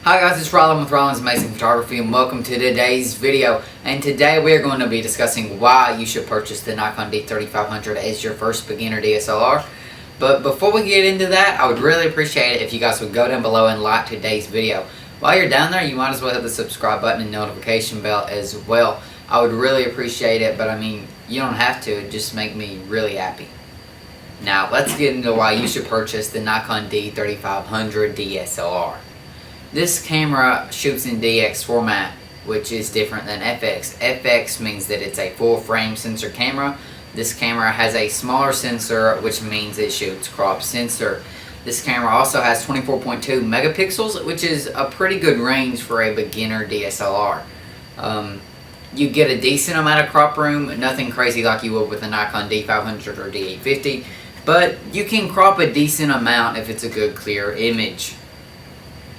Hi guys, it's Rollin with Rollin's Amazing Photography and welcome to today's video. And today we are going to be discussing why you should purchase the Nikon D3500 as your first beginner DSLR. But before we get into that, I would really appreciate it if you guys would go down below and like today's video. While you're down there, you might as well hit the subscribe button and notification bell as well. I would really appreciate it, but I mean, you don't have to, it just make me really happy. Now, let's get into why you should purchase the Nikon D3500 DSLR. This camera shoots in DX format, which is different than FX. FX means that it's a full frame sensor camera. This camera has a smaller sensor, which means it shoots crop sensor. This camera also has 24.2 megapixels, which is a pretty good range for a beginner DSLR. You get a decent amount of crop room, nothing crazy like you would with a Nikon D500 or D850, but you can crop a decent amount if it's a good clear image.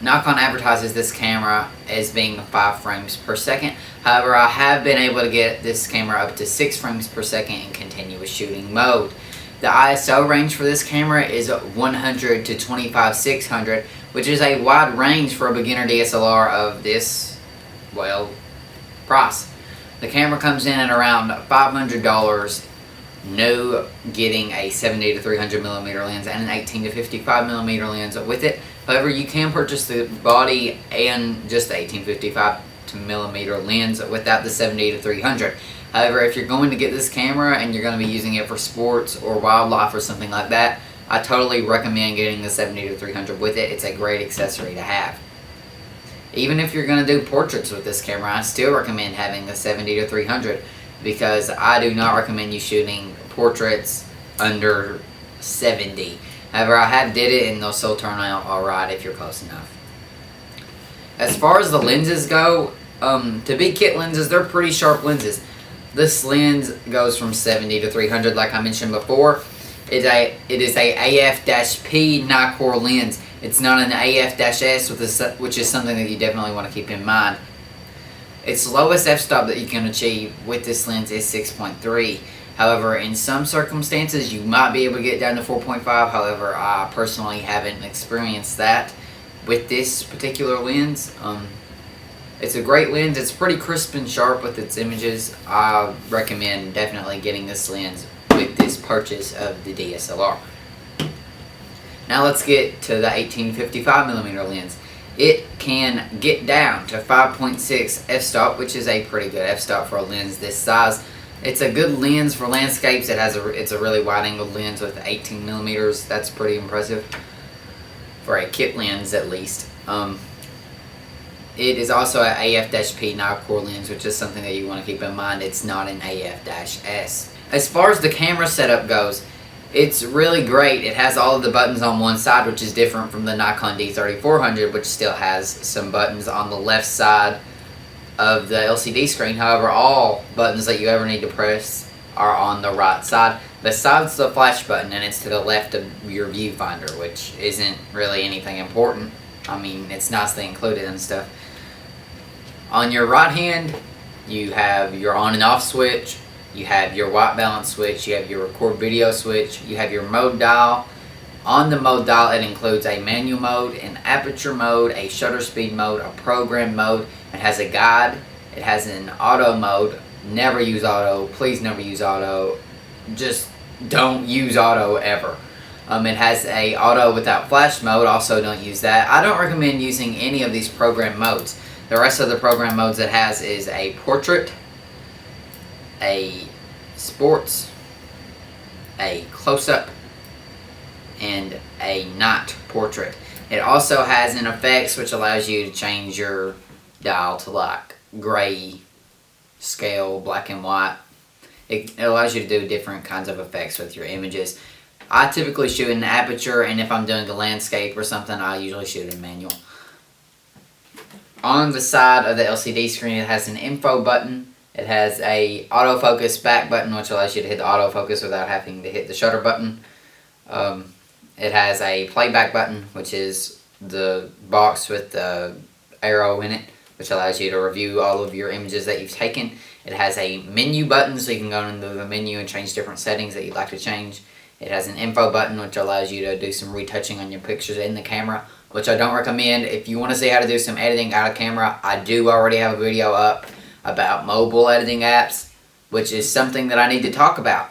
Nikon advertises this camera as being 5 frames per second. However, I have been able to get this camera up to 6 frames per second in continuous shooting mode. The ISO range for this camera is 100 to 25/600, which is a wide range for a beginner DSLR of this, well, price. The camera comes in at around $500, no getting a 70 to 300 millimeter lens and an 18 to 55 millimeter lens with it. However, you can purchase the body and just the 1855 millimeter lens without the 70 to 300. However, if you're going to get this camera and you're going to be using it for sports or wildlife or something like that, I totally recommend getting the 70 to 300 with it. It's a great accessory to have. Even if you're going to do portraits with this camera, I still recommend having the 70 to 300 because I do not recommend you shooting portraits under 70. However, I have did it and they'll still turn out alright if you're close enough. As far as the lenses go, to be kit lenses, they're pretty sharp lenses. This lens goes from 70 to 300 like I mentioned before. It is a AF-P Nikkor lens. It's not an AF-S, which is something that you definitely want to keep in mind. Its lowest f-stop that you can achieve with this lens is 6.3. However, in some circumstances, you might be able to get down to 4.5. However, I personally haven't experienced that with this particular lens. It's a great lens. It's pretty crisp and sharp with its images. I recommend definitely getting this lens with this purchase of the DSLR. Now let's get to the 1855 millimeter lens. It can get down to 5.6 f-stop, which is a pretty good f-stop for a lens this size. It's a good lens for landscapes. It's a really wide angle lens with 18 millimeters. That's pretty impressive for a kit lens at least. It is also an AF-P Nikkor lens, which is something that you want to keep in mind. It's not an AF-S. As far as the camera setup goes, it's really great. It has all of the buttons on one side, which is different from the Nikon D3400, which still has some buttons on the left side of the LCD screen. However, all buttons that you ever need to press are on the right side, besides the flash button, and it's to the left of your viewfinder, which isn't really anything important. I mean, it's nicely included and stuff. On your right hand, you have your on and off switch, you have your white balance switch, you have your record video switch, you have your mode dial. On the mode dial, it includes a manual mode, an aperture mode, a shutter speed mode, a program mode. It has a guide. It has an auto mode. Never use auto. Please never use auto. Just don't use auto ever. It has a auto without flash mode. Also don't use that. I don't recommend using any of these program modes. The rest of the program modes it has is a portrait, a sports, a close-up, and a night portrait. It also has an effects which allows you to change your dial to like gray scale, black and white. It allows you to do different kinds of effects with your images. I typically shoot in aperture, and if I'm doing a landscape or something, I usually shoot in manual. On the side of the LCD screen, it has an info button. It has a autofocus back button, which allows you to hit the autofocus without having to hit the shutter button. It has a playback button, which is the box with the arrow in it, which allows you to review all of your images that you've taken. It has a menu button, so you can go into the menu and change different settings that you'd like to change. It has an info button, which allows you to do some retouching on your pictures in the camera which I don't recommend. If you want to see how to do some editing out of camera, I do already have a video up about mobile editing apps, which is something that I need to talk about.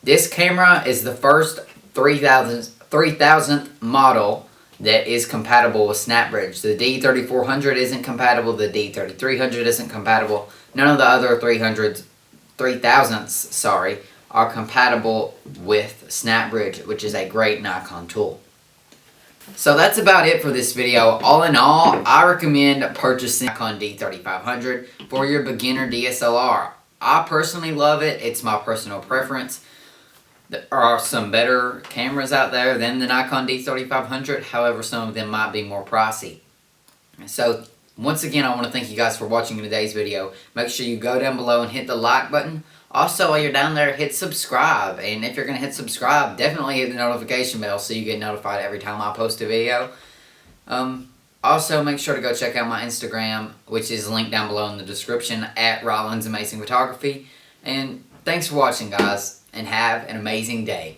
This camera is the first 3000th model that is compatible with SnapBridge. The D3400 isn't compatible, the D3300 isn't compatible. None of the other 3000s, are compatible with SnapBridge, which is a great Nikon tool. So that's about it for this video. All in all, I recommend purchasing Nikon D3500 for your beginner DSLR. I personally love it. It's my personal preference. There are some better cameras out there than the Nikon D3500. However, some of them might be more pricey. So once again, I want to thank you guys for watching today's video. Make sure you go down below and hit the like button. Also, while you're down there, hit subscribe. And if you're going to hit subscribe, definitely hit the notification bell so you get notified every time I post a video. Also, make sure to go check out my Instagram, which is linked down below in the description, at Rollins Amazing Photography. And thanks for watching, guys, and have an amazing day.